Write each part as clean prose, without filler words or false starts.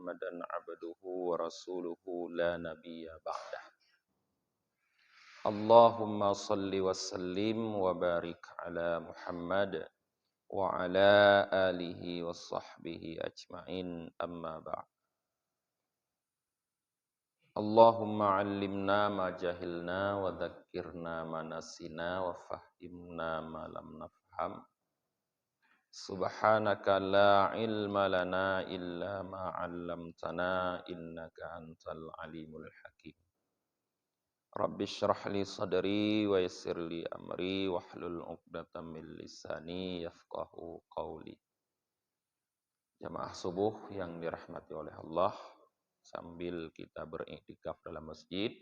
Muhammadan abduhu wa rasuluhu la nabiyya ba'dah. Allahumma salli wa sallim wa barik ala Muhammad wa ala alihi wa sahbihi ajma'in, amma ba'd. Allahumma allimna ma jahilna wa dhakkirna ma nasina wa fahimna ma lam nafham. Subhanaka la ilma lana illa ma 'allamtana innaka antal alimul hakim. Rabbi shrah li sadri wa yassir li amri wahlul 'uqdatam min lisani yafqahu qawli. Jamaah subuh yang dirahmati oleh Allah, sambil kita beriktikaf dalam masjid,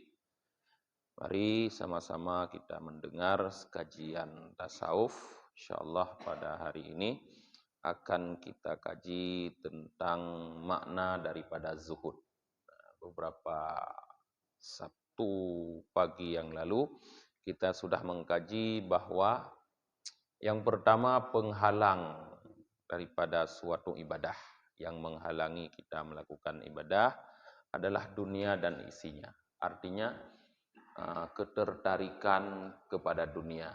mari sama-sama kita mendengar kajian tasawuf. Insyaallah pada hari ini akan kita kaji tentang makna daripada zuhud. Beberapa Sabtu pagi yang lalu kita sudah mengkaji bahwa yang pertama penghalang daripada suatu ibadah, yang menghalangi kita melakukan ibadah adalah dunia dan isinya. Artinya ketertarikan kepada dunia,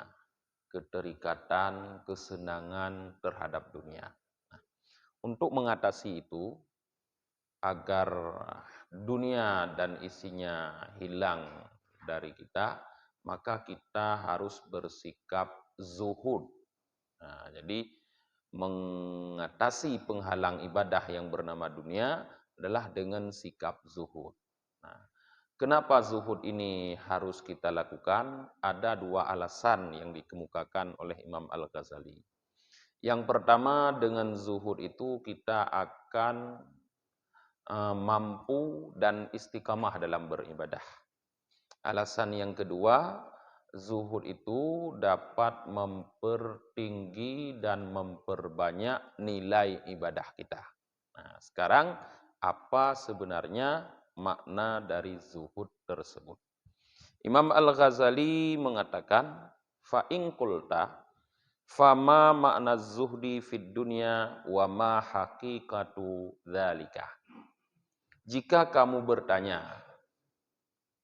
keterikatan, kesenangan terhadap dunia. Nah, untuk mengatasi itu, agar dunia dan isinya hilang dari kita, maka kita harus bersikap zuhud. Nah, jadi mengatasi penghalang ibadah yang bernama dunia adalah dengan sikap zuhud. Nah, kenapa zuhud ini harus kita lakukan? Ada dua alasan yang dikemukakan oleh Imam Al-Ghazali. Yang pertama, dengan zuhud itu kita akan mampu dan istiqamah dalam beribadah. Alasan yang kedua, zuhud itu dapat mempertinggi dan memperbanyak nilai ibadah kita. Nah, sekarang apa sebenarnya makna dari zuhud tersebut? Imam Al-Ghazali mengatakan, fa in qulta fama makna zuhdi fid dunya wa ma haqiqatu dzalika. Jika kamu bertanya,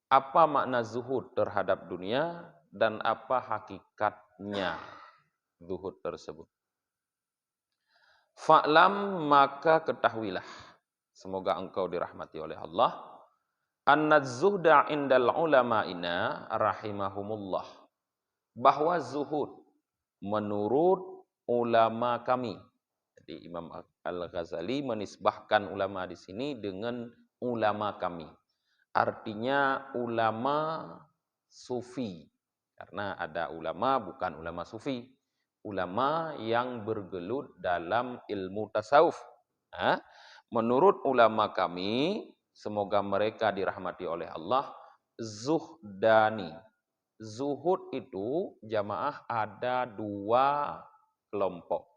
apa makna zuhud terhadap dunia dan apa hakikatnya zuhud tersebut? Fa'lam, maka ketahuilah, semoga engkau dirahmati oleh Allah, anna zuhda indal ulama'ina rahimahumullah, bahwa zuhud menurut ulama kami. Jadi Imam Al-Ghazali menisbahkan ulama di sini dengan ulama kami. Artinya ulama sufi. Karena ada ulama bukan ulama sufi. Ulama yang bergelut dalam ilmu tasawuf. Nah, menurut ulama kami, semoga mereka dirahmati oleh Allah, zuhdani. Zuhud itu jamaah ada dua kelompok.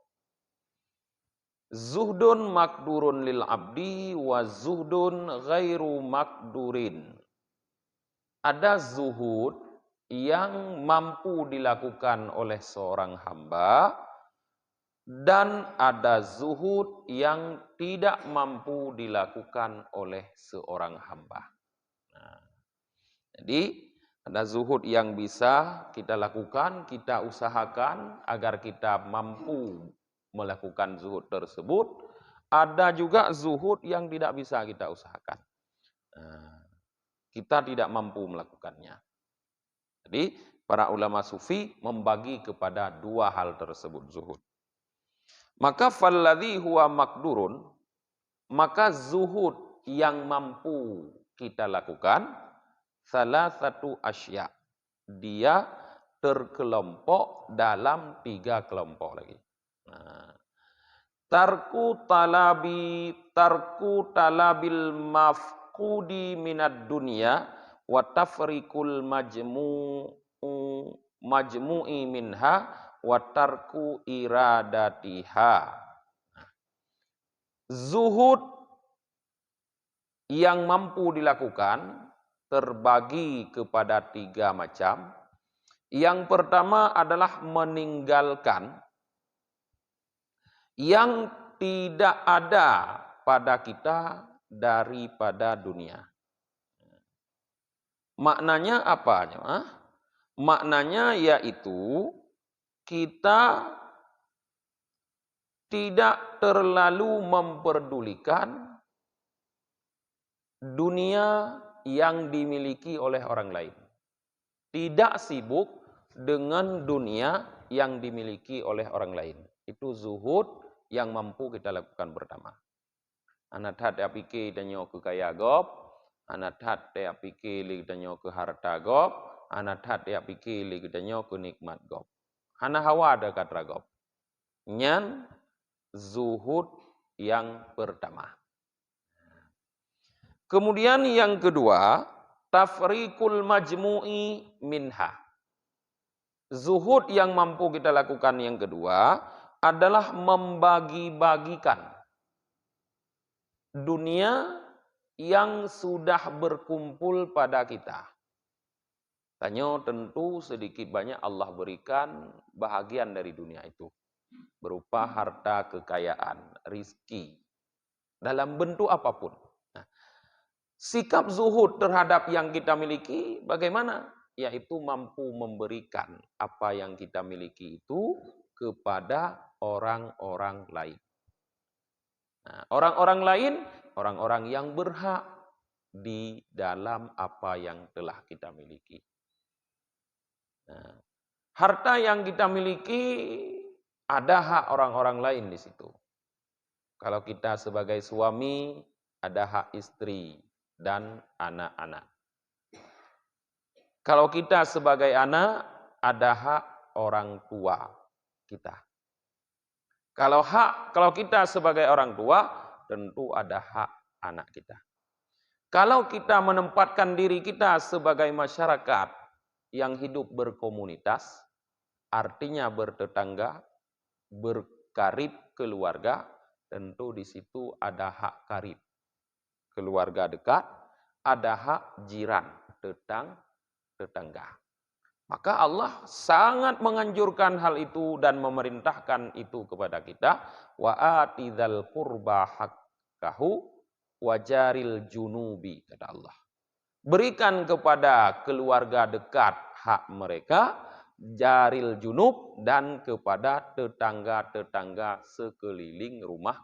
Zuhdun makdurun lil abdi wa zuhdun ghairu makdurin. Ada zuhud yang mampu dilakukan oleh seorang hamba dan ada zuhud yang tidak mampu dilakukan oleh seorang hamba. Nah, jadi ada zuhud yang bisa kita lakukan, kita usahakan agar kita mampu melakukan zuhud tersebut. Ada juga zuhud yang tidak bisa kita usahakan. Kita tidak mampu melakukannya. Jadi para ulama sufi membagi kepada dua hal tersebut zuhud. Maka falladhi huwa makdurun, maka zuhud yang mampu kita lakukan, salah satu asya, dia terkelompok dalam tiga kelompok lagi. Nah, tarku talabil mafqudi minad dunya wa tafriqul majmu'i minha wa tarku iradatiha. Zuhud yang mampu dilakukan terbagi kepada tiga macam. Yang pertama adalah meninggalkan yang tidak ada pada kita daripada dunia. Maknanya apa? Maknanya yaitu kita tidak terlalu memperdulikan dunia yang dimiliki oleh orang lain. Tidak sibuk dengan dunia yang dimiliki oleh orang lain. Itu zuhud yang mampu kita lakukan pertama. Anak hat dia fikir danyo ke kaya gop, anak hat dia fikir li danyo ke harta gop, anak hat dia fikir li danyo ke nikmat gop. Hana hawa ada kata gop. Nyan zuhud yang pertama. Kemudian yang kedua, tafriqul majmu'i minha. Zuhud yang mampu kita lakukan yang kedua adalah membagi-bagikan dunia yang sudah berkumpul pada kita. Tanya tentu sedikit banyak Allah berikan bahagian dari dunia itu. Berupa harta kekayaan, rizki. Dalam bentuk apapun. Nah, sikap zuhud terhadap yang kita miliki bagaimana? Yaitu mampu memberikan apa yang kita miliki itu kepada orang-orang lain. Nah, orang-orang lain, orang-orang yang berhak di dalam apa yang telah kita miliki. Nah, harta yang kita miliki ada hak orang-orang lain di situ. Kalau kita sebagai suami, ada hak istri dan anak-anak. Kalau kita sebagai anak, ada hak orang tua kita. Kalau kita sebagai orang tua, tentu ada hak anak kita. Kalau kita menempatkan diri kita sebagai masyarakat yang hidup berkomunitas, artinya bertetangga, berkarib keluarga, tentu di situ ada hak karib keluarga dekat, ada hak jiran, tetangga. Maka Allah sangat menganjurkan hal itu dan memerintahkan itu kepada kita. Wa atidzal qurba haqqahu wajaril junubi, kata Allah. Berikan kepada keluarga dekat hak mereka, jaril junub, dan kepada tetangga-tetangga sekeliling rumah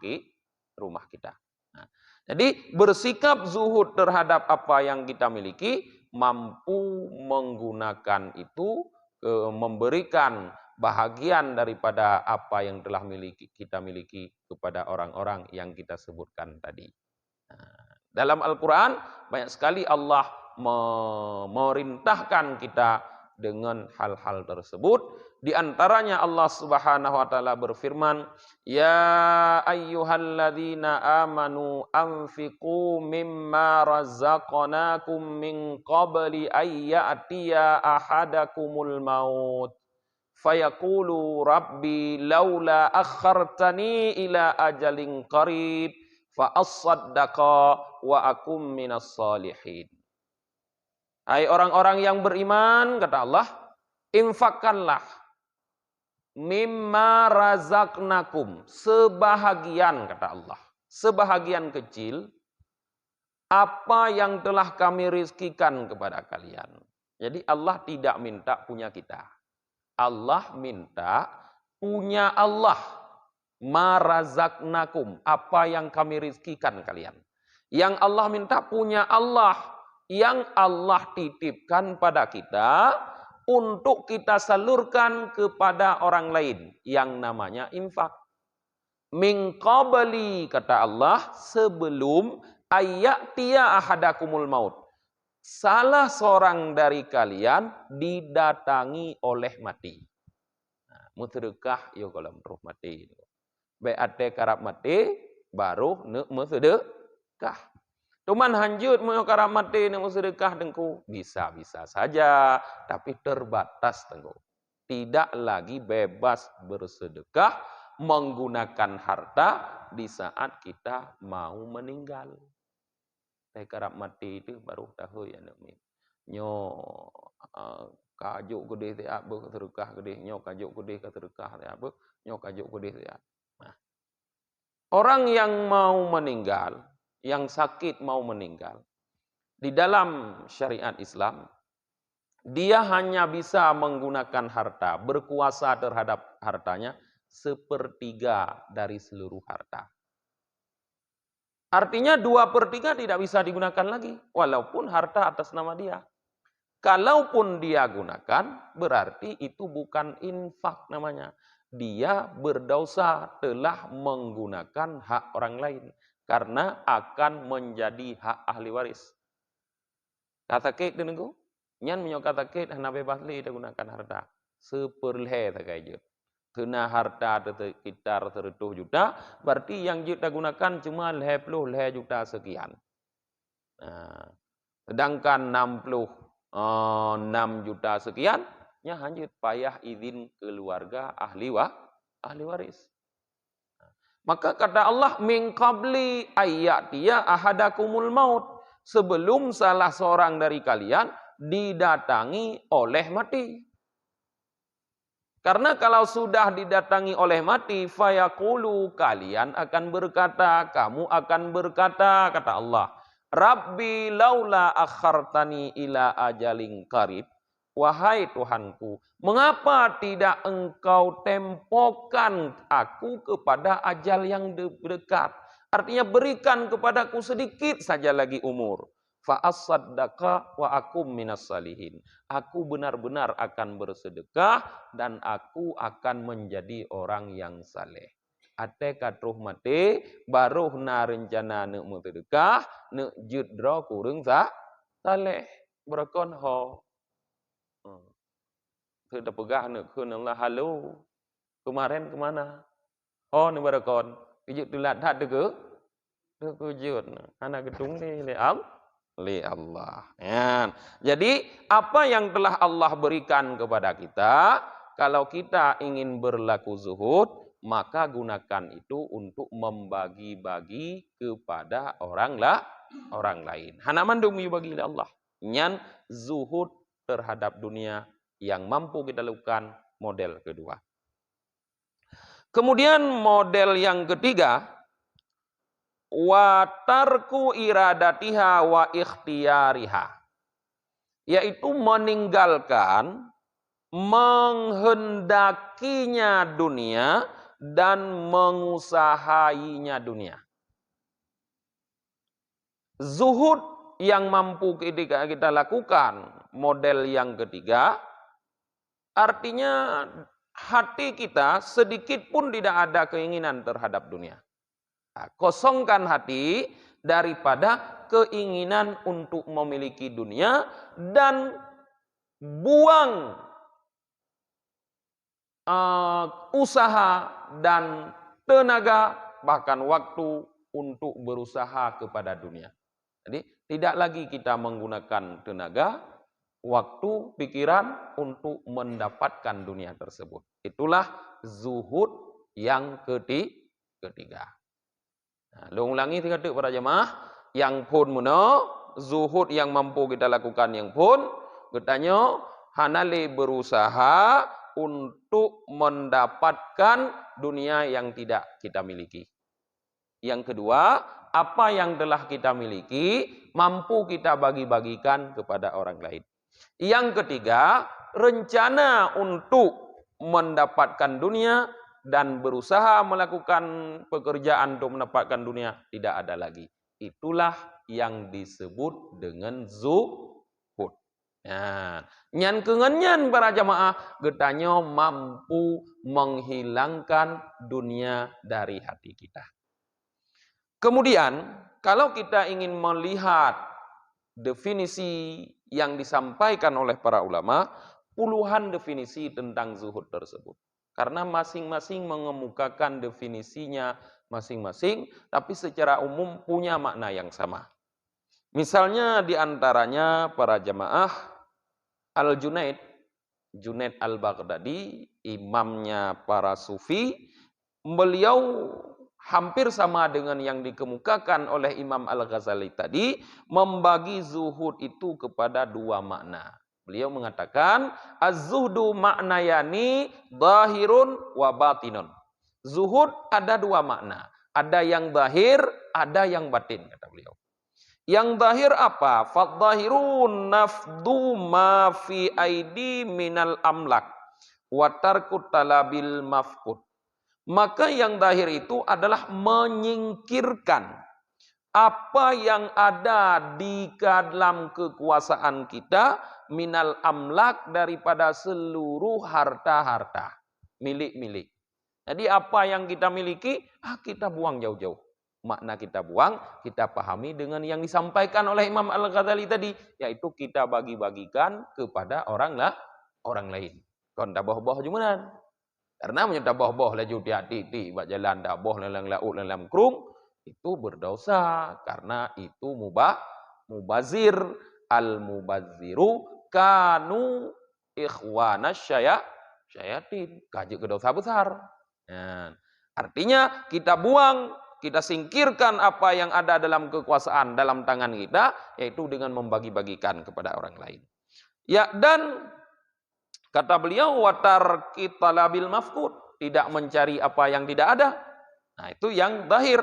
kita. Nah, jadi bersikap zuhud terhadap apa yang kita miliki, mampu menggunakan itu, memberikan bahagian daripada apa yang telah kita miliki kepada orang-orang yang kita sebutkan tadi. Nah, dalam Al-Quran banyak sekali Allah memerintahkan kita dengan hal-hal tersebut. Di antaranya Allah Subhanahu wa taala berfirman, "Ya ayyuhalladzina amanu anfiqu mimma razaqnakum min qabli ayyatiya ahadakumul maut fayaqulu rabbi laula akhartani ila ajalin qarib fa as-saddaqa wa akum minas salihin." Hai orang-orang yang beriman, kata Allah, infakkanlah mimma razaqnakum, sebahagian, kata Allah, sebahagian kecil apa yang telah kami rizkikan kepada kalian. Jadi Allah tidak minta punya kita. Allah minta punya Allah. Ma razaqnakum, apa yang kami rizkikan kalian. Yang Allah minta punya Allah, yang Allah titipkan pada kita untuk kita salurkan kepada orang lain, yang namanya infak. Min qabli, kata Allah, sebelum ayyatiya ahadakumul maut, salah seorang dari kalian didatangi oleh mati. Nah, mutsedekah yo kalau roh mati. Baik ate karap mati baru ne mutsedekah. Cuman hanjut mau karap mati ne mutsedekah dengku, bisa-bisa saja, tapi terbatas dengku. Tidak lagi bebas bersedekah menggunakan harta di saat kita mau meninggal. Karap mati itu baru tahu ya nak. Nyo kajuk gede te apa sedekah gede, nyo kajuk gede ke sedekah te apa, nyo kajuk gede te. Nah, orang yang mau meninggal yang sakit mau meninggal. Di dalam syariat Islam, dia hanya bisa menggunakan harta, berkuasa terhadap hartanya, 1/3 dari seluruh harta. Artinya 2/3 tidak bisa digunakan lagi, walaupun harta atas nama dia. Kalaupun dia gunakan, berarti itu bukan infak namanya. Dia berdosa telah menggunakan hak orang lain. Karena akan menjadi hak ahli waris. Kata kek denengku, nyan menyo kata kek hana bebas li dia gunakan harta. Seperle tak kaya. Kena harta sekitar 100 juta, berarti yang kita gunakan cuma 50 juta sekian. Nah, sedangkan 66 juta sekian, nya hanyut payah izin keluarga ahli waris. Maka kata Allah, min qabli ayyatiya ahadakumul maut, sebelum salah seorang dari kalian didatangi oleh mati. Karena kalau sudah didatangi oleh mati, fayaqulu, kalian akan berkata, kamu akan berkata, kata Allah, Rabbi laula akhartani ila ajalin qarib. Wahai Tuhanku, mengapa tidak engkau tempokan aku kepada ajal yang dekat? Artinya berikan kepadaku sedikit saja lagi umur. Fa'as-saddaqa wa akum minas salihin. Aku benar-benar akan bersedekah dan aku akan menjadi orang yang saleh. Ate katruh mate baruh na rencana nek mutedekah nek judro kurung saleh berakon ho. Sudah pegah nek kunang lah halo. Kemarin kemana? Oh ni berakon. Ijut tulat hat deke. Deke jut. Anak gedung ni li Allah. Ya. Jadi apa yang telah Allah berikan kepada kita, kalau kita ingin berlaku zuhud, maka gunakan itu untuk membagi-bagi kepada orang lain. Hana mandum bagi Allah. Nyan zuhud terhadap dunia yang mampu kita lakukan, model kedua. Kemudian model yang ketiga, wa tarku iradatiha wa ikhtiyariha, yaitu meninggalkan menghendakinya dunia dan mengusahainya dunia. Zuhud yang mampu kita lakukan, model yang ketiga, artinya hati kita sedikit pun tidak ada keinginan terhadap dunia. Kosongkan hati daripada keinginan untuk memiliki dunia dan buang usaha dan tenaga bahkan waktu untuk berusaha kepada dunia. Jadi tidak lagi kita menggunakan tenaga, waktu, pikiran untuk mendapatkan dunia tersebut. Itulah zuhud yang ketiga. Nah, ulangi tiga para jemaah, yang pun muno zuhud yang mampu kita lakukan yang pun katanya hanale berusaha untuk mendapatkan dunia yang tidak kita miliki. Yang kedua, apa yang telah kita miliki mampu kita bagi-bagikan kepada orang lain. Yang ketiga, rencana untuk mendapatkan dunia dan berusaha melakukan pekerjaan untuk mendapatkan dunia tidak ada lagi. Itulah yang disebut dengan zuhud. Nah, nyan kengenyan para jamaah getanya mampu menghilangkan dunia dari hati kita. Kemudian, kalau kita ingin melihat definisi yang disampaikan oleh para ulama, puluhan definisi tentang zuhud tersebut. Karena masing-masing mengemukakan definisinya masing-masing, tapi secara umum punya makna yang sama. Misalnya di antaranya para jamaah Al-Junaid, Junaid Al-Baghdadi, imamnya para sufi, beliau hampir sama dengan yang dikemukakan oleh Imam Al-Ghazali tadi, membagi zuhud itu kepada dua makna. Beliau mengatakan, az-zuhdu maknayani zahirun wa batinun. Zuhud ada dua makna. Ada yang zahir, ada yang batin, kata beliau. Yang zahir apa? Fadhahirun nafdu ma fi aidi minal amlak wa tarkut talabil mafqud. Maka yang zahir itu adalah menyingkirkan apa yang ada di dalam kekuasaan kita minal amlak, daripada seluruh harta-harta, milik-milik. Jadi apa yang kita miliki, kita buang jauh-jauh. Makna kita buang, kita pahami dengan yang disampaikan oleh Imam Al-Ghazali tadi, yaitu kita bagi-bagikan kepada orang lain. Kon tak boh-boh jumanan. Karena menyata boh-boh laju hati-hati, buat jalan dah boh lelang laut lelang krung, itu berdosa, karena itu mubazir. Al-mubaziru kanu ikhwanas syayatin. Kaji ke dosa besar. Ya. Artinya kita buang, kita singkirkan apa yang ada dalam kekuasaan dalam tangan kita, yaitu dengan membagi-bagikan kepada orang lain. Ya, dan kata beliau, watar kita labil mafkud, tidak mencari apa yang tidak ada. Nah, itu yang zahir.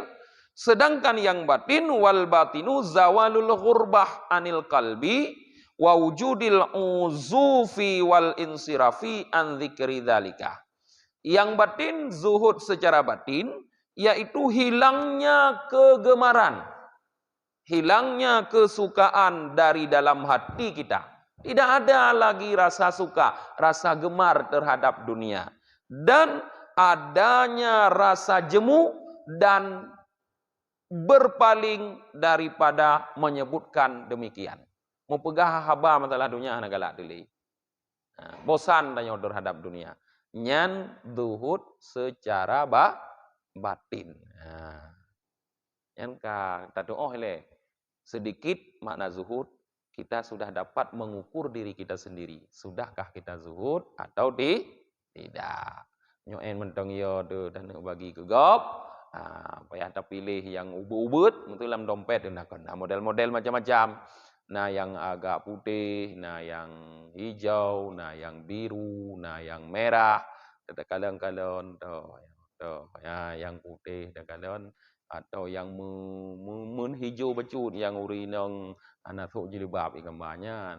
Sedangkan yang batin, wal batinu zawalul ghurbah anil qalbi wa wujudil uzufi wal insirafi an dzikri dzalika. Yang batin, zuhud secara batin, yaitu hilangnya kegemaran, hilangnya kesukaan dari dalam hati kita. Tidak ada lagi rasa suka, rasa gemar terhadap dunia. Dan adanya rasa jemu dan berpaling daripada menyebutkan demikian. Mau pegah haba masalah dunia nak galak dili. Bosan tanya terhadap dunia. Nyan zuhud secara batin. Nyan ka tadu le. Sedikit makna zuhud, kita sudah dapat mengukur diri kita sendiri. Sudahkah kita zuhud atau tidak? Nyoen mentong yo tu dan bagi ke gop. Payah tak pilih yang ubut-ubut, itu dalam dompet. Nah, model-model macam-macam. Nah, yang agak putih, nah yang hijau, nah yang biru, nah yang merah. Kadang-kadang ya, yang putih, kadang-kadang atau yang hijau becut, yang urinong anak sok jilbab gambarnya,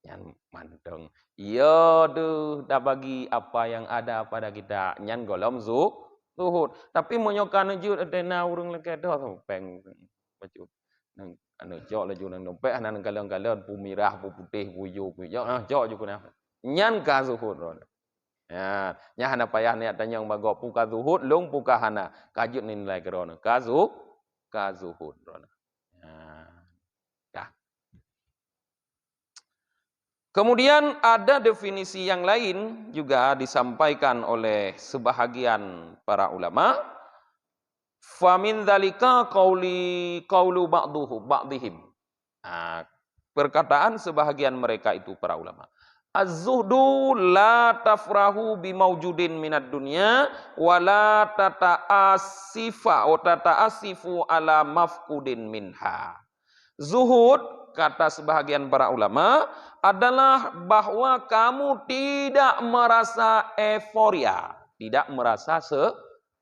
yang manteng. Ya tu dah bagi apa yang ada pada kita, nyan golom zuhud. Tapi menyokan jut ada urang lagi dah peng becut. Nang anu jok laju nang dompet nang kalon-kalon pu merah, pu putih, pu hijau, pu jok jok ju kuna. Nyan ka zuhud ron. Ya, nya hana payah niat tanyang bagok pu ka zuhud lung pu ka hana. Kajut nilai keron. Ka zuhud ron. Kemudian ada definisi yang lain juga disampaikan oleh sebahagian para ulama. Famin dzalika qaulu ba'dihim. Perkataan sebahagian mereka itu para ulama. Az-zuhdu la tafrahu bimaujudin minad dunya wa la tata'asifu ala mafqudin minha. Zuhud, kata sebahagian para ulama, adalah bahwa kamu tidak merasa euforia, tidak merasa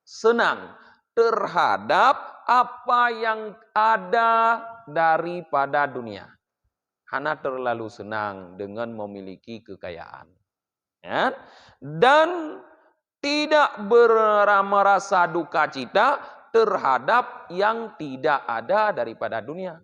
senang terhadap apa yang ada daripada dunia. Hana terlalu senang dengan memiliki kekayaan. Ya? Dan tidak merasa duka cita terhadap yang tidak ada daripada dunia.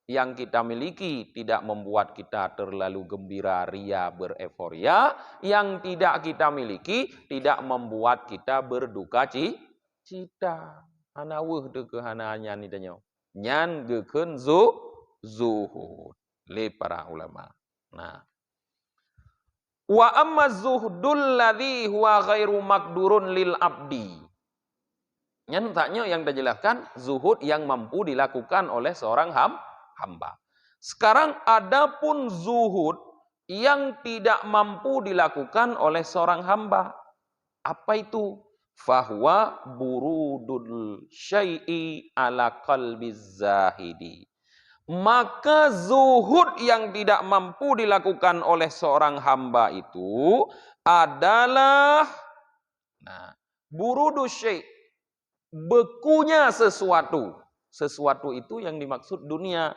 Yang kita miliki tidak membuat kita terlalu gembira, ria, bereforia. Yang tidak kita miliki tidak membuat kita berduka cita. Hana weh de kehana nyan ni danyo. Nyan geken zuhud. Le para ulama. Nah. Wa amma zuhdul ladzi huwa ghairu makdurun lil abdi. Nyan taknya yang dijelaskan zuhud yang mampu dilakukan oleh seorang hamba. Sekarang adapun zuhud yang tidak mampu dilakukan oleh seorang hamba. Apa itu? Fahuwa burudul syai'i ala qalbiz zahidi. Maka zuhud yang tidak mampu dilakukan oleh seorang hamba itu adalah burudul syai', bekunya sesuatu. Sesuatu itu yang dimaksud dunia.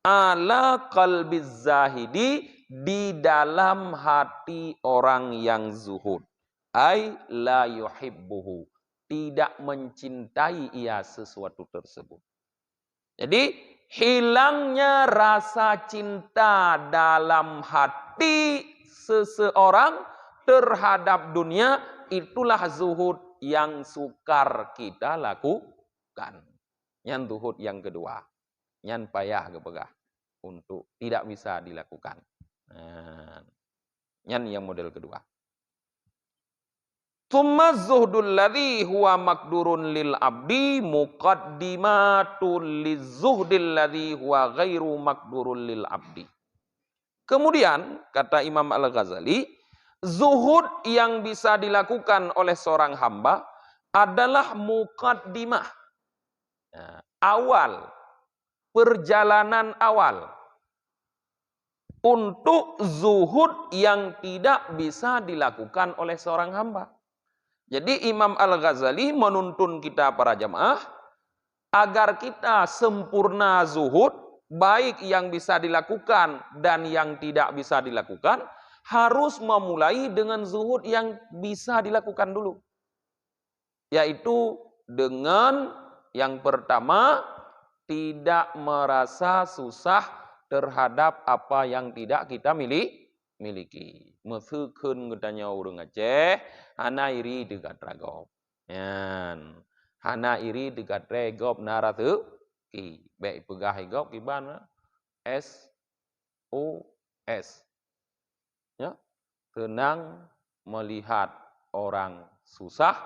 Ala qalbiz zahidi, di dalam hati orang yang zuhud. Ai la yuhibbuhu, tidak mencintai ia sesuatu tersebut. Jadi hilangnya rasa cinta dalam hati seseorang terhadap dunia, itulah zuhud yang sukar kita lakukan. Yang zuhud yang kedua, yang payah kepegah untuk tidak bisa dilakukan. Yang model kedua. Tsumma zuhdul ladzi huwa makdurun lil abdi muqaddimatul lizuhdil ladzi huwa ghairu makdurun lil abdi. Kemudian kata Imam Al-Ghazali, zuhud yang bisa dilakukan oleh seorang hamba adalah muqaddimah. Awal, perjalanan awal untuk zuhud yang tidak bisa dilakukan oleh seorang hamba. Jadi Imam Al-Ghazali menuntun kita para jamaah agar kita sempurna zuhud, baik yang bisa dilakukan dan yang tidak bisa dilakukan, harus memulai dengan zuhud yang bisa dilakukan dulu. Yaitu dengan yang pertama, tidak merasa susah terhadap apa yang tidak kita miliki. Mesukun katanya urang Aceh, hana iri dekat ragop. Hana iri dekat regop naratu ki. Baik pegah regop kiban SOS. Ya. Senang melihat orang susah,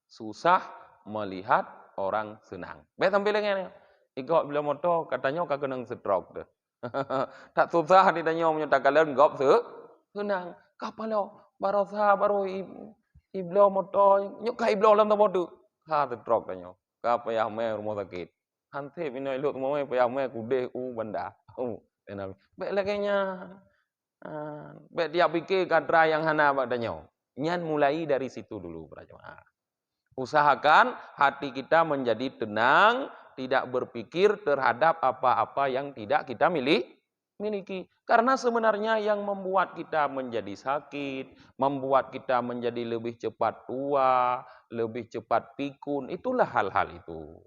susah melihat orang senang. Baik tampil lagi. Igop bila motor katanya kagak nang stroke deh. Tak susah ditanya menyatakan gop senang. Kapalo barosa baru iblo motor nyuk ka iblo lam tamodu. Ha stroke tanya. Ka payah me rumah sakit. Hante pino elok mo me payah me kude benda. Enam. Baik laginya. Baik dia pikir kadra yang hana badanya. Nyan mulai dari situ dulu para jemaah. Usahakan hati kita menjadi tenang, tidak berpikir terhadap apa-apa yang tidak kita miliki. Karena sebenarnya yang membuat kita menjadi sakit, membuat kita menjadi lebih cepat tua, lebih cepat pikun, itulah hal-hal itu.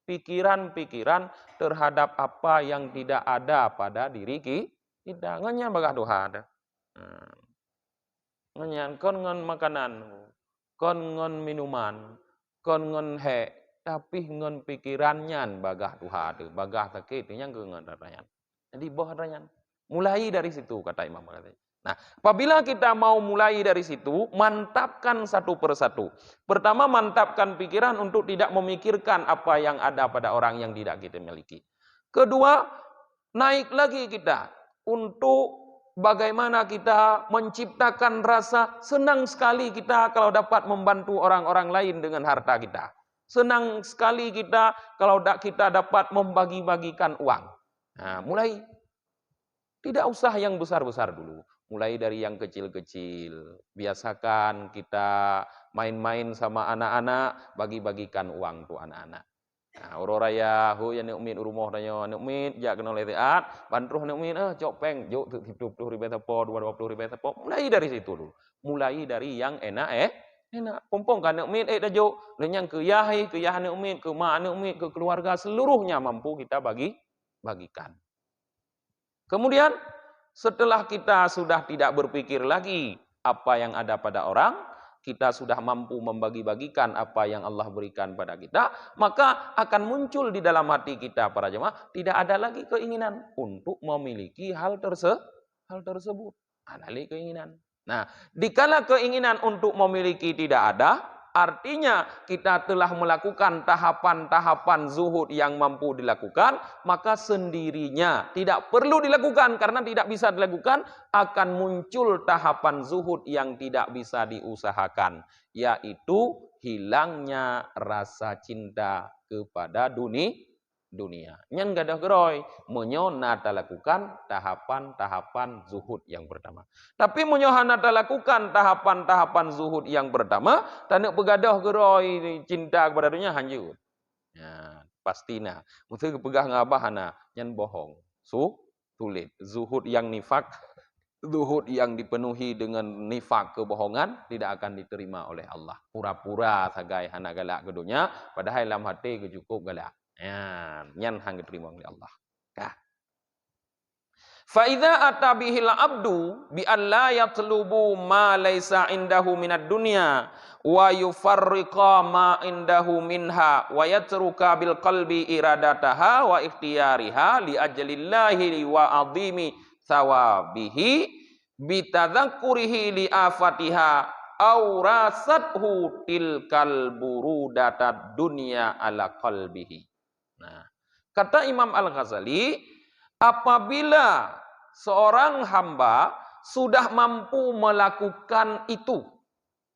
Pikiran-pikiran terhadap apa yang tidak ada pada diri kita. Nganya bagah doha ada. Nganya kon ngon makanan, kon ngon minuman, kon ngon he, tapi ngon pikirannya bagah tuha tu, bagah sakit yang ke ngon rayan. Jadi boh rayan. Mulai dari situ kata Imam Ghazali. Nah, apabila kita mau mulai dari situ, mantapkan satu persatu. Pertama, mantapkan pikiran untuk tidak memikirkan apa yang ada pada orang yang tidak kita miliki. Kedua, naik lagi kita untuk bagaimana kita menciptakan rasa senang sekali kita kalau dapat membantu orang-orang lain dengan harta kita. Senang sekali kita kalau kita dapat membagi-bagikan uang. Nah, mulai. Tidak usah yang besar-besar dulu. Mulai dari yang kecil-kecil. Biasakan kita main-main sama anak-anak, bagi-bagikan uang tuh anak-anak. Nah, raya hu yang nekmin rumah tanya nekmin jak kena leteat, bantruh nekmin copeng juk 30 ribu tepo 20 ribu tepo. Mulai dari situ dulu. Mulai dari yang enak enak. Pompong kan nekmin tajuk lenyang ke yahi, ke yah nekmin, ke mak nekmin, ke keluarga seluruhnya mampu kita bagikan. Kemudian setelah kita sudah tidak berpikir lagi apa yang ada pada orang, kita sudah mampu membagi-bagikan apa yang Allah berikan pada kita, maka akan muncul di dalam hati kita para jemaah tidak ada lagi keinginan untuk memiliki hal tersebut. Ada lagi keinginan. Nah, dikala keinginan untuk memiliki tidak ada, artinya kita telah melakukan tahapan-tahapan zuhud yang mampu dilakukan, maka sendirinya tidak perlu dilakukan karena tidak bisa dilakukan, akan muncul tahapan zuhud yang tidak bisa diusahakan, yaitu hilangnya rasa cinta kepada dunia. Nyan gadah geroy, menyo nata lakukan tahapan-tahapan zuhud yang pertama. Tapi menyo nata lakukan tahapan-tahapan zuhud yang pertama, tanek begadah geroy cinta kepada dunia hanjut. Ya, pastina. Mesti pegah ngabah hana, nyan bohong. Tulit. Zuhud yang nifak, zuhud yang dipenuhi dengan nifak kebohongan tidak akan diterima oleh Allah. Pura-pura sagai hana galak ke dunia, padahal dalam hati kecukup galak. Ya, nyan hang diterima oleh Allah. Kah? Fa idza atabihil abdu bi an la yatlubu ma laisa indahu minad dunya wa yufarriqa ma indahu minha wa yatruka bil qalbi iradataha wa ikhtiyariha li ajlillahi wa azimi thawabihi bi tadzakkurihi li afatiha aw rasathu tilkal burudata dunya ala qalbihi. Nah, kata Imam Al-Ghazali, apabila seorang hamba sudah mampu melakukan itu,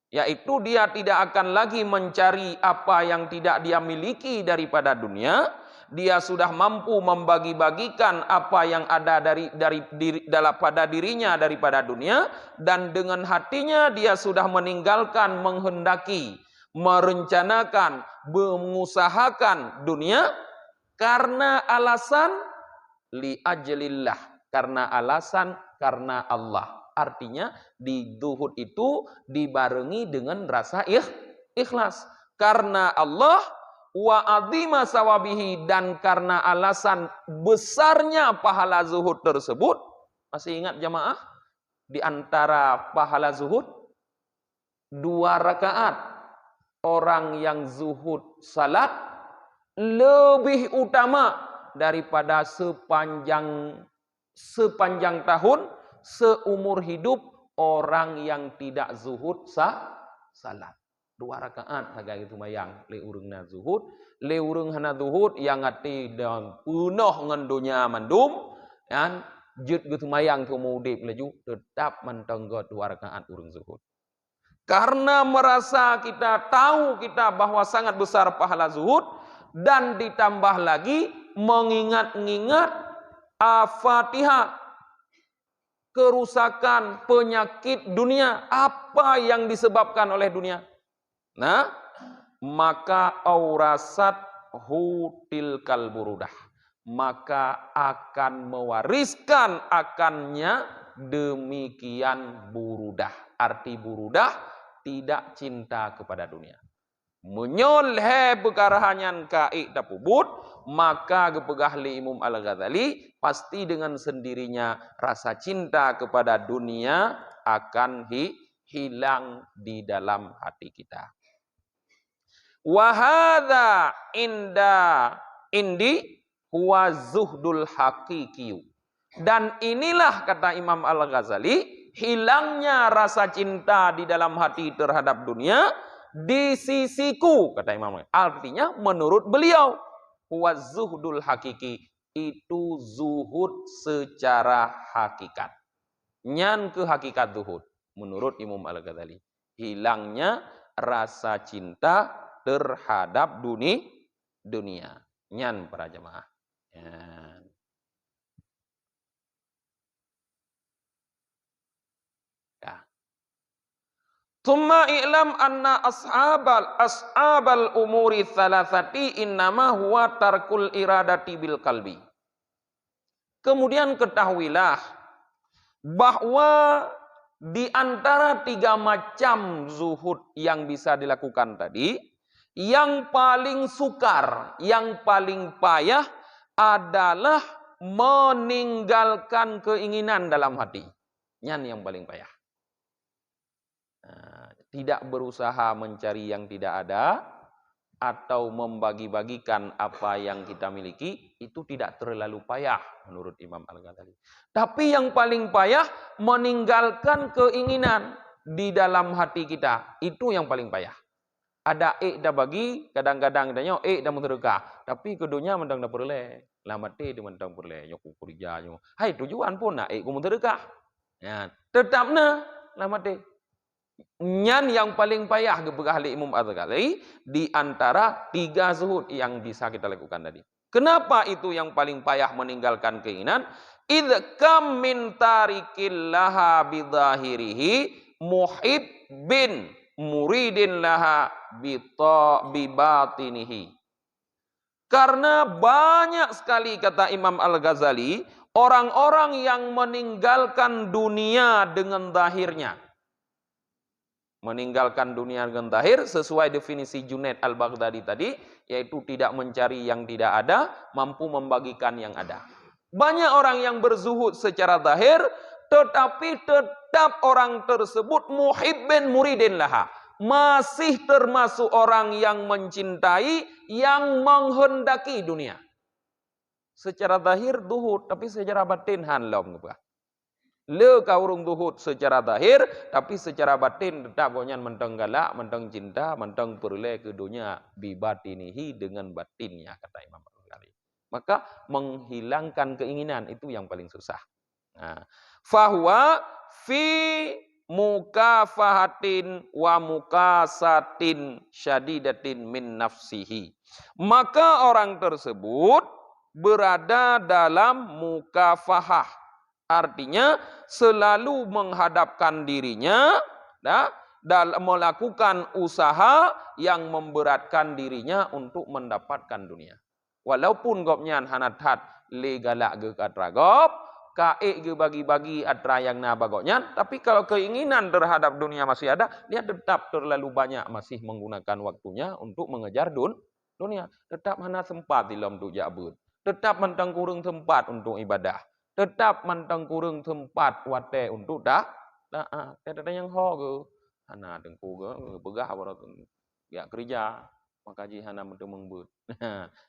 yaitu dia tidak akan lagi mencari apa yang tidak dia miliki daripada dunia, dia sudah mampu membagi-bagikan apa yang ada pada dirinya daripada dunia, dan dengan hatinya dia sudah meninggalkan, menghendaki, merencanakan, mengusahakan dunia, karena alasan li ajlillah, karena alasan karena Allah. Artinya di zuhud itu dibarengi dengan rasa ikhlas. Karena Allah wa azima sawabihi, dan karena alasan besarnya pahala zuhud tersebut. Masih ingat jamaah? Di antara pahala zuhud 2 rakaat. Orang yang zuhud salat lebih utama daripada sepanjang tahun, seumur hidup orang yang tidak zuhud salat. 2 rakaat haga itu mayang le urang na zuhud, le urang hana zuhud yang ati dan penuh ngan dunia mandum, kan jut gitu mayang kemudian laju tetap mentenggot 2 rakaat urang zuhud. Karena merasa kita tahu kita bahwa sangat besar pahala zuhud, dan ditambah lagi mengingat-ingat afatiha, kerusakan, penyakit dunia, apa yang disebabkan oleh dunia. Nah, maka aurasat hutil kalburudah, maka akan mewariskan akannya demikian burudah. Arti burudah tidak cinta kepada dunia. Menyolhe bekarahanyan kaik dapubut, maka gepegah li Imam Al-Ghazali, pasti dengan sendirinya rasa cinta kepada dunia akan hilang di dalam hati kita. Wahada indi huwa zuhdul haqiqiyu. Dan inilah kata Imam Al-Ghazali, hilangnya rasa cinta di dalam hati terhadap dunia di sisiku, kata Imam. Artinya menurut beliau, huwa zuhdul hakiki, itu zuhud secara hakikat. Nyan ke hakikat zuhud menurut Imam Al-Ghazali, hilangnya rasa cinta terhadap dunia. Nyan para jemaah. Nyan. Thumma i'lam anna ashabal umuri thalathati innama huwa tarkul iradati bil qalbi. Kemudian ketahuilah bahwa di antara 3 macam zuhud yang bisa dilakukan tadi, yang paling sukar, yang paling payah adalah meninggalkan keinginan dalam hati. Nyan yang paling payah. Tidak berusaha mencari yang tidak ada atau membagi-bagikan apa yang kita miliki, itu tidak terlalu payah menurut Imam Al-Ghazali. Tapi yang paling payah meninggalkan keinginan di dalam hati kita, itu yang paling payah. Ada dah bagi, kadang-kadang adanya dah menterka, tapi keduanya mendang dah perle, lamate dia mendang perle, nyoku kerjanya. Hai tujuan pun nak ku menterka. Ya, tetapna lamate. Nyan yang paling payah gepegah li Imam Al-Ghazali di antara 3 zuhud yang bisa kita lakukan tadi. Kenapa itu yang paling payah meninggalkan keinginan? Idh kam min tarikil laha bidhahirihi muhibbin muridin laha bibatinihi. Karena banyak sekali, kata Imam Al-Ghazali, orang-orang yang meninggalkan dunia dengan zahirnya. Meninggalkan dunia dengan zahir sesuai definisi Junaid Al-Baghdadi tadi, yaitu tidak mencari yang tidak ada, mampu membagikan yang ada. Banyak orang yang berzuhud secara zahir, tetapi tetap orang tersebut muhibbin muridin laha. Masih termasuk orang yang mencintai, yang menghendaki dunia. Secara zahir zuhud, tapi secara batin hanlam. Le kau urung zuhud secara zahir, tapi secara batin tetap gonyan mentang galak, mentang cinta, mentang perle ke dunia bibatinihi, dengan batinnya, kata Imam Al-Ghazali. Maka menghilangkan keinginan itu yang paling susah. Nah, fahuwa fi mukafahatin wa mukasatin syadidatin min nafsihi. Maka orang tersebut berada dalam mukafahah. Artinya selalu menghadapkan dirinya, dalam melakukan usaha yang memberatkan dirinya untuk mendapatkan dunia. Walaupun gopnyan hanat-hat legalak ge katragop, kaek ge bagi-bagi atra yang na bagoknya, tapi kalau keinginan terhadap dunia masih ada, dia tetap terlalu banyak masih menggunakan waktunya untuk mengejar dunia. Tetap hana sempat di dalam untuk jabut. Tetap mentang kurang tempat untuk ibadah. Tetap mentang kurang tempat wate untuk ada yang ho ge. Hana dengku ge begah barat ya kerja. Maka ji hana mentu mengbut.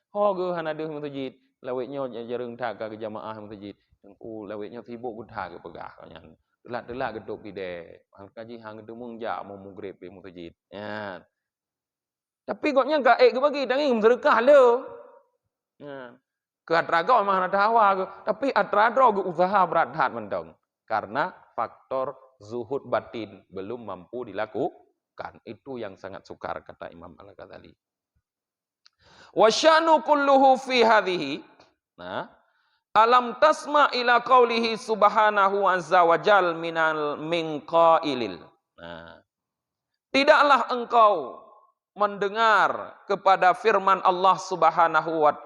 Ho ge hana deuh masjid. Lawetnya jarang tak ke jamaah masjid. Lawetnya sibuk gutha ke pegah kanyan. Delak-delak geduk pide. Kaji hang gedung mungjak mau mugrib di masjid. Ya. Tapi koknya gaek ke bagi dangi sedekah le. Ya. Ke atraga memang ada hawa ke, tapi atradro ke usaha berat hat mentong. Karena faktor zuhud batin belum mampu dilakukan. Itu yang sangat sukar, kata Imam Al-Ghazali. Wa sya'nu kulluhu fi hadhihi. Nah, alam tasma ila qaulihi subhanahu azza wa jal min qailil. Nah, tidaklah engkau mendengar kepada firman Allah subhanahu wa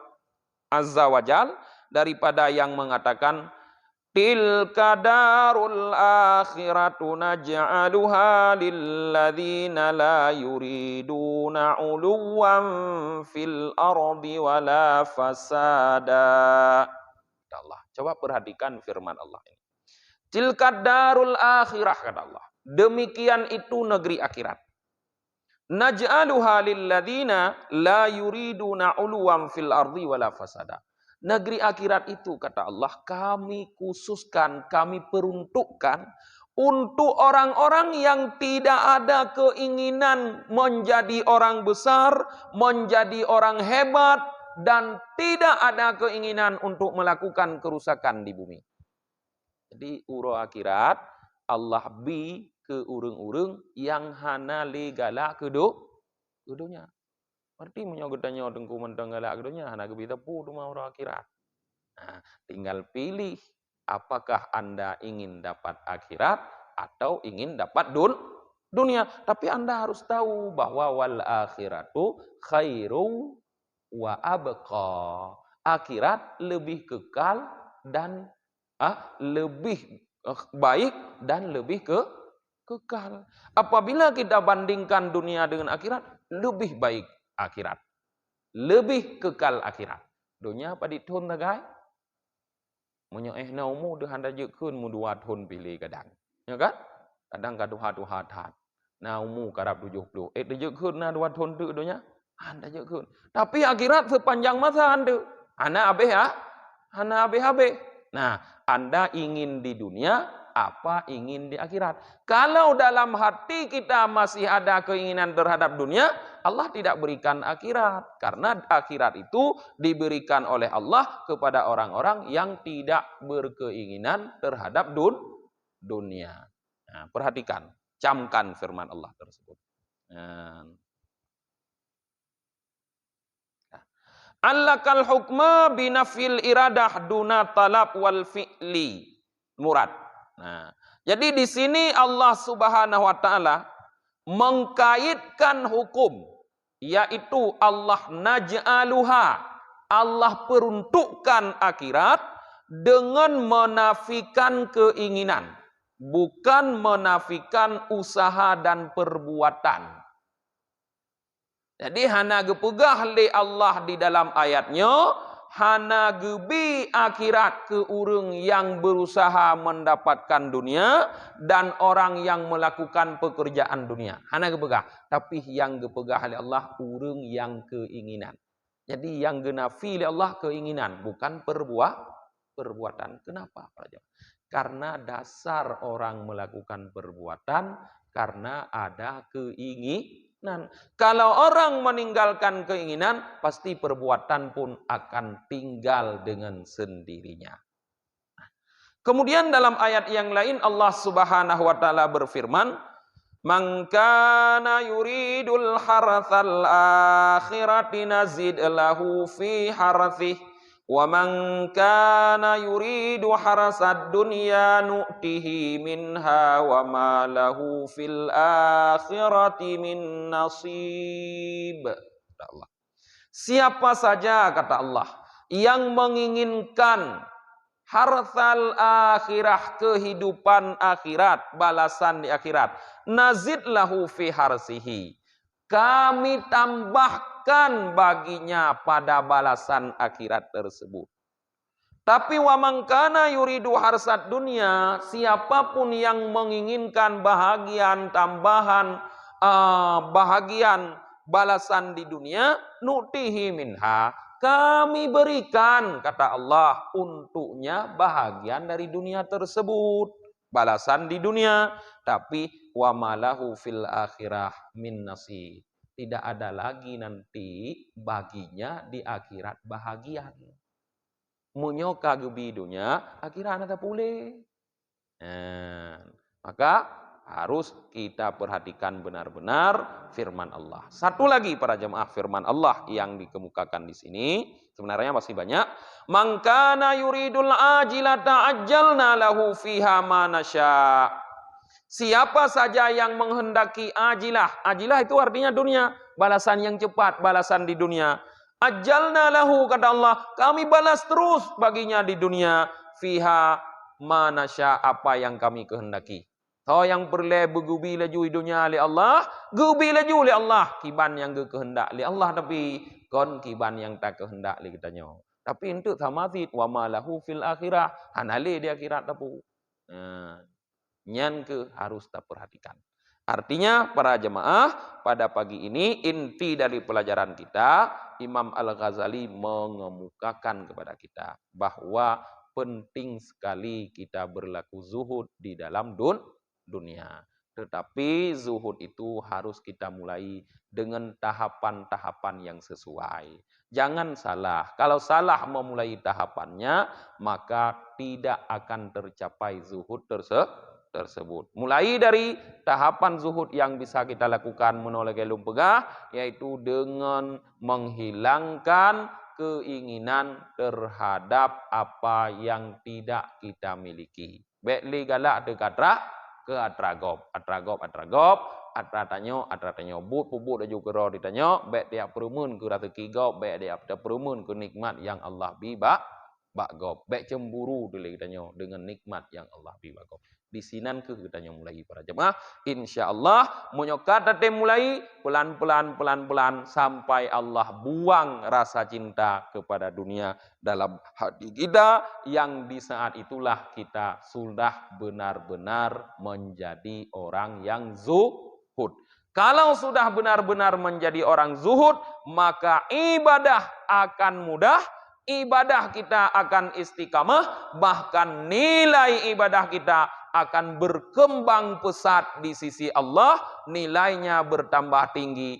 azza wa jal daripada yang mengatakan tilka darul akhiratu naj'aluha lilladzina la yuriduna 'uluwan fil ardi wala fasada. Allah. Coba perhatikan firman Allah ini. Tilka darul akhirah, kata Allah. Demikian itu negeri akhirat. Naj'aluha lilladzina la yuriduna 'uluwan fil ardi wala fasada. Negeri akhirat itu, kata Allah, kami khususkan, kami peruntukkan untuk orang-orang yang tidak ada keinginan menjadi orang besar, menjadi orang hebat, dan tidak ada keinginan untuk melakukan kerusakan di bumi. Jadi uro akhirat Allah bi ke urung-urung yang hana legala kedunya. Berarti menyogetanya dengku mentang galak kedunya hana gebita pu rumah uro akhirat. Nah, tinggal pilih apakah Anda ingin dapat akhirat atau ingin dapat dunia. Tapi Anda harus tahu bahwa wal akhiratu khairu wa abqa. Akhirat lebih kekal dan lebih baik dan lebih kekal. Apabila kita bandingkan dunia dengan akhirat, lebih baik akhirat. Lebih kekal akhirat. Dunia apa ditun tagai? Munyo naumu de handa jekeun mu 2 tahun pilih kadang. Ya kan? Kadang kaduha-duha tat. Naumu karab 70. De jekeun na 2 tahun tu dunia. Anda jekeun. Tapi akhirat sepanjang masa anda. Hana abeh ya? Hana abeh-abeh. Nah, Anda ingin di dunia, apa ingin di akhirat? Kalau dalam hati kita masih ada keinginan terhadap dunia, Allah tidak berikan akhirat. Karena akhirat itu diberikan oleh Allah kepada orang-orang yang tidak berkeinginan terhadap dunia. Nah, perhatikan, camkan firman Allah tersebut. Allakal hukma binafil iradah duna talab wal fi'li murad. Nah, jadi di sini Allah Subhanahu wa taala mengkaitkan hukum, yaitu Allah naj'aluha, Allah peruntukkan akhirat dengan menafikan keinginan, bukan menafikan usaha dan perbuatan. Jadi hana gepegah li Allah di dalam ayatnya, hana gebi akhirat ke orang yang berusaha mendapatkan dunia dan orang yang melakukan pekerjaan dunia. Hana gepegah. Tapi yang gepegah li Allah orang yang keinginan. Jadi yang genafi li Allah keinginan, bukan perbuatan. Kenapa? Karena dasar orang melakukan perbuatan karena ada keinginan. Kalau orang meninggalkan keinginan, pasti perbuatan pun akan tinggal dengan sendirinya. Kemudian dalam ayat yang lain Allah Subhanahu wa taala berfirman, "Man kana yuridul harthal akhirati nazid lahu fi harthih wa man kana yuridu harasad dunya nu'tihi minha wa ma lahu fil akhirati min nasib." Kata Allah. Siapa saja, kata Allah, yang menginginkan harthal akhirah, kehidupan akhirat, balasan di akhirat, nazid lahu fi harsihi, kami tambahkan baginya pada balasan akhirat tersebut. Tapi wa man kana yuridu harsat dunia, siapapun yang menginginkan bahagian tambahan, bahagian balasan di dunia, nu'tihi minha, kami berikan, kata Allah, untuknya bahagian dari dunia tersebut, balasan di dunia. Tapi wa malahu fil akhirah min nasib, tidak ada lagi nanti baginya di akhirat bahagian. Munyoka gebi dunia, akhirat ada pulih. Maka harus kita perhatikan benar-benar firman Allah. Satu lagi para jemaah, firman Allah yang dikemukakan di sini sebenarnya masih banyak. Man kana yuridul ajilata ajjalna lahu fiha ma nasya. Siapa saja yang menghendaki ajilah, ajilah itu artinya dunia, balasan yang cepat, balasan di dunia. Ajjalna lahu, kata Allah, kami balas terus baginya di dunia, fiha ma nasya, apa yang kami kehendaki. So yang perle begubi laju dunia li Allah, gubi laju li Allah, kiban yang kehendak li Allah, tapi kon kiban yang tak kehendak li kita nyo. Tapi untuk tamatid wa ma lahu fil akhirah, hanale di akhirat tapu. Nyan ke harus tak perhatikan. Artinya para jemaah, pada pagi ini inti dari pelajaran kita, Imam Al-Ghazali mengemukakan kepada kita bahwa penting sekali kita berlaku zuhud di dalam dunia. Tetapi zuhud itu harus kita mulai dengan tahapan-tahapan yang sesuai. Jangan salah. Kalau salah memulai tahapannya, maka tidak akan tercapai zuhud tersebut. Mulai dari tahapan zuhud yang bisa kita lakukan menolak gelum pegah, yaitu dengan menghilangkan keinginan terhadap apa yang tidak kita miliki. Baikli galak dekatra ke atragop, atra tanyo, but aju ke roh ditanyo, baik dia perumun ke rata kigop, baik dia perumun ke nikmat yang Allah biba gop, baik cemburu dulu ditanyo dengan nikmat yang Allah biba gop. Di sinan ke kitanya mulai para jemaah, insyaallah monyokat tate mulai pelan-pelan sampai Allah buang rasa cinta kepada dunia dalam hati kita, yang di saat itulah kita sudah benar-benar menjadi orang yang zuhud. Kalau sudah benar-benar menjadi orang zuhud, maka ibadah akan mudah, ibadah kita akan istiqamah, bahkan nilai ibadah kita akan berkembang pesat di sisi Allah, nilainya bertambah tinggi,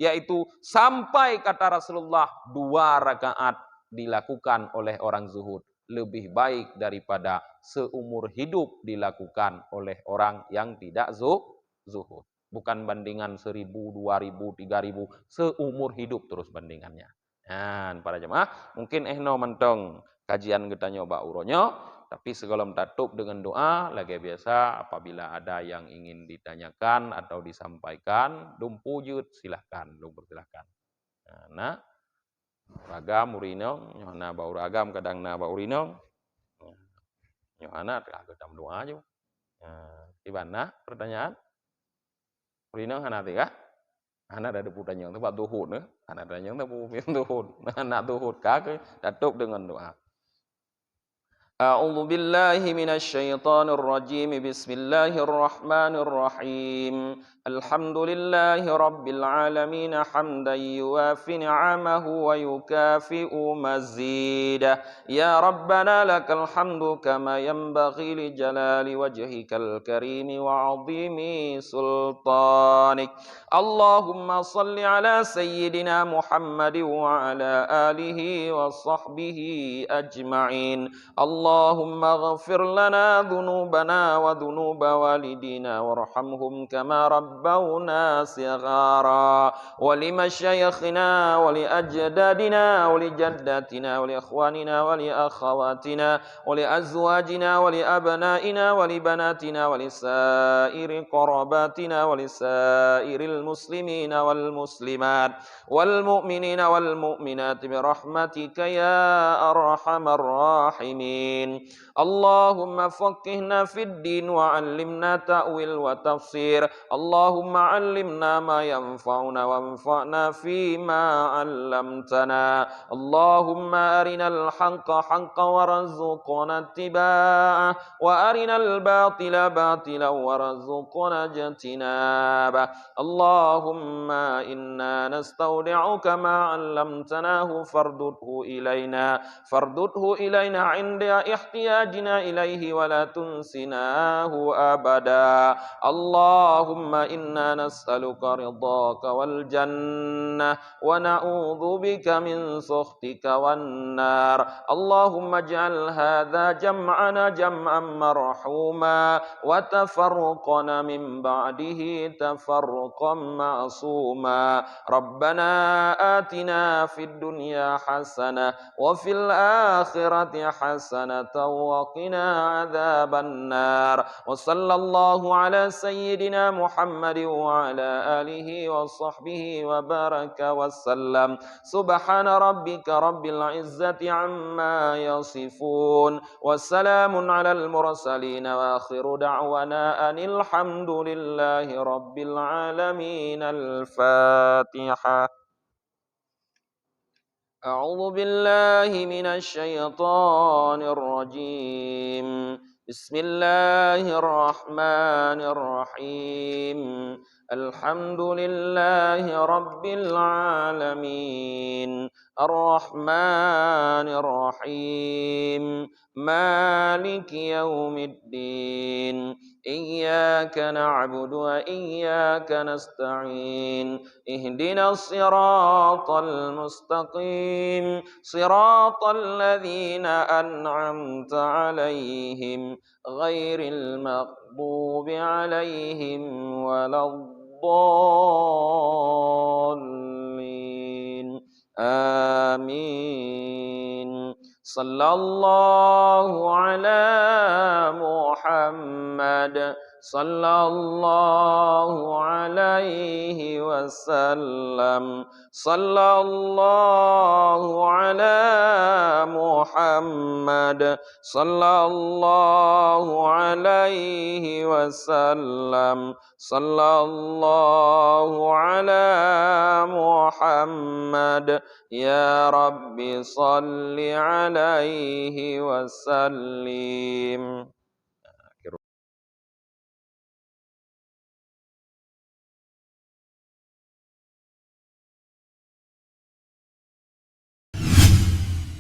yaitu sampai kata Rasulullah 2 rakaat dilakukan oleh orang zuhud lebih baik daripada seumur hidup dilakukan oleh orang yang tidak zuhud. Bukan bandingan 1.000, 2.000, 3.000, seumur hidup terus bandingannya. Nah, para jemaah, mungkin ehno mentong kajian kita nyoba uronyo, tapi sebelum tutup dengan doa, lagi biasa apabila ada yang ingin ditanyakan atau disampaikan, dumpu yud silahkan, dumpu silahkan. Nah, ragam urinong, nyohana bau ragam kadang na bau urinong, nyohana kita doa aja. Gimana pertanyaan? Urinong hana tiga? Hana ada putanya tempat tuhun, hana ada yang tempat tuhun, hana tuhun kaki, tutup dengan doa. أعوذ بالله من الشيطان الرجيم بسم الله الرحمن الرحيم الحمد لله رب العالمين حمدا يوافي نعمه ويكافئ مزيده يا ربنا لك الحمد كما ينبغي لجلال وجهك الكريم وعظيم سلطانك اللهم صل على سيدنا محمد وعلى آله وصحبه أجمعين اللهم اغفر لنا ذنوبنا وذنوب والدينا وارحمهم كما ربونا صغارا ولمشايخنا ولأجدادنا ولجداتنا ولإخواننا ولأخواتنا ولأزواجنا ولأبنائنا ولبناتنا ولسائر قراباتنا ولسائر المسلمين والمسلمات والمؤمنين والمؤمنات برحمتك يا أرحم الراحمين اللهم فقهنا في الدين وعلمنا تأويل وتفسير اللهم علمنا ما ينفعنا وانفعنا فيما علمتنا اللهم أرنا الحق حقا وارزقنا اتباعه وأرنا الباطل باطلا وارزقنا اجتنابه اللهم إنا نستودعك ما علمتناه فاردده إلينا عند احتياجنا إليه ولا تنسناه أبدا اللهم إنا نسألك رضاك والجنة ونعوذ بك من سخطك والنار اللهم اجعل هذا جمعنا جمعا مرحوما وتفرقنا من بعده تفرقا معصوما ربنا آتنا في الدنيا حسنة وفي الآخرة حسنة وقنا عذاب النار وصلى الله على سيدنا محمد وعلى آله وصحبه وبارك وسلم سبحان ربك رب العزة عما يصفون والسلام على المرسلين وآخر دعوانا أن الحمد لله رب العالمين الفاتحة أعوذ بالله من الشيطان الرجيم بسم الله الرحمن الرحيم الحمد لله رب العالمين الرحمن الرحيم مالك يوم الدين إياك نعبد وإياك نستعين اهدنا الصراط المستقيم صراط الذين أنعمت عليهم غير المغضوب عليهم ولا الضالين آمين صلى الله على محمد صلى الله عليه وسلم صلى الله على محمد صلى الله عليه وسلم صلى الله على محمد يا رب صل عليه وسلم